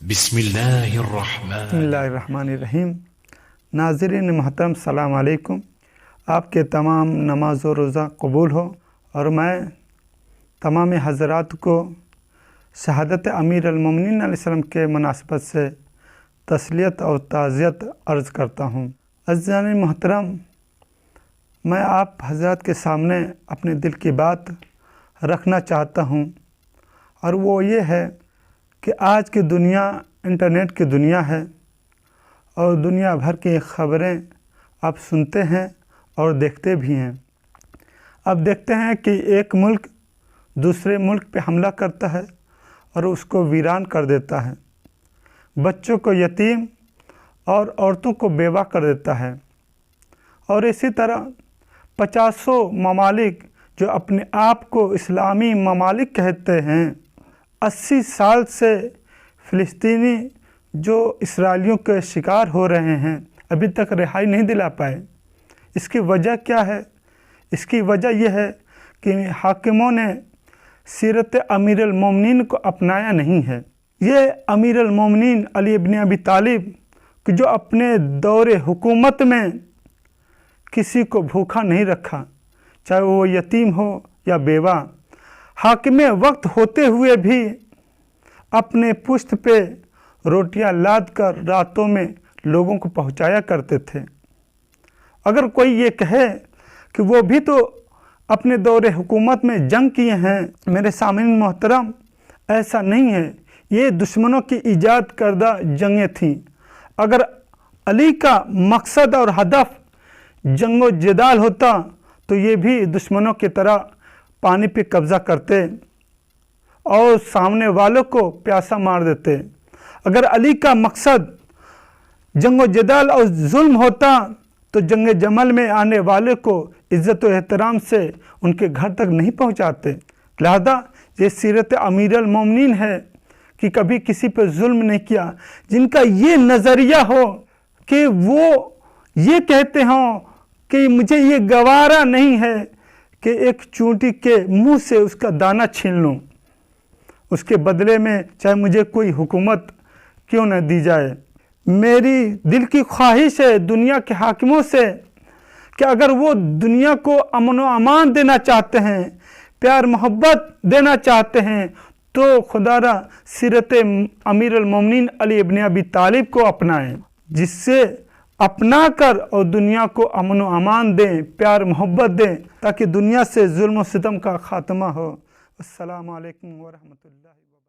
بسم اللہ الرحمن الرحیم۔ ناظرین محترم السلام علیکم۔ آپ کے تمام نماز و روزہ قبول ہو، اور میں تمام حضرات کو شہادت امیر المومنین علیہ السلام کے مناسبت سے تسلیت اور تعزیت عرض کرتا ہوں۔ عزیزان محترم، میں آپ حضرات کے سامنے اپنے دل کی بات رکھنا چاہتا ہوں، اور وہ یہ ہے کہ آج کی دنیا انٹرنیٹ کی دنیا ہے، اور دنیا بھر کی خبریں آپ سنتے ہیں اور دیکھتے بھی ہیں۔ اب دیکھتے ہیں کہ ایک ملک دوسرے ملک پہ حملہ کرتا ہے اور اس کو ویران کر دیتا ہے، بچوں کو یتیم اور عورتوں کو بیوہ کر دیتا ہے، اور اسی طرح 50 ممالک جو اپنے آپ کو اسلامی ممالک کہتے ہیں، 80 سال سے فلسطینی جو اسرائیلیوں کے شکار ہو رہے ہیں ابھی تک رہائی نہیں دلا پائے۔ اس کی وجہ کیا ہے؟ اس کی وجہ یہ ہے کہ حاکموں نے سیرت امیر المومنین کو اپنایا نہیں ہے۔ یہ امیر المومنین علی ابن ابی طالب جو اپنے دور حکومت میں کسی کو بھوکا نہیں رکھا، چاہے وہ یتیم ہو یا بیوہ، حاکم وقت ہوتے ہوئے بھی اپنے پشت پہ روٹیاں لاد کر راتوں میں لوگوں کو پہنچایا کرتے تھے۔ اگر کوئی یہ کہے کہ وہ بھی تو اپنے دور حکومت میں جنگ کیے ہیں، میرے سامعین محترم، ایسا نہیں ہے۔ یہ دشمنوں کی ایجاد کردہ جنگیں تھیں۔ اگر علی کا مقصد اور ہدف جنگ و جدال ہوتا تو یہ بھی دشمنوں کی طرح پانی پہ قبضہ کرتے اور سامنے والوں کو پیاسا مار دیتے۔ اگر علی کا مقصد جنگ و جدال اور ظلم ہوتا تو جنگ جمل میں آنے والے کو عزت و احترام سے ان کے گھر تک نہیں پہنچاتے۔ لہذا یہ سیرت امیر المومنین ہے کہ کبھی کسی پہ ظلم نہیں کیا۔ جن کا یہ نظریہ ہو کہ وہ یہ کہتے ہوں کہ مجھے یہ گوارا نہیں ہے کہ ایک چونٹی کے منہ سے اس کا دانہ چھین لوں، اس کے بدلے میں چاہے مجھے کوئی حکومت کیوں نہ دی جائے۔ میری دل کی خواہش ہے دنیا کے حاکموں سے کہ اگر وہ دنیا کو امن و امان دینا چاہتے ہیں، پیار محبت دینا چاہتے ہیں، تو خدا را سیرت امیر المومنین علی ابن ابی طالب کو اپنائیں، جس سے اپنا کر اور دنیا کو امن و امان دیں، پیار محبت دیں، تاکہ دنیا سے ظلم و ستم کا خاتمہ ہو۔ السلام علیکم ورحمۃ اللہ وبرکاتہ۔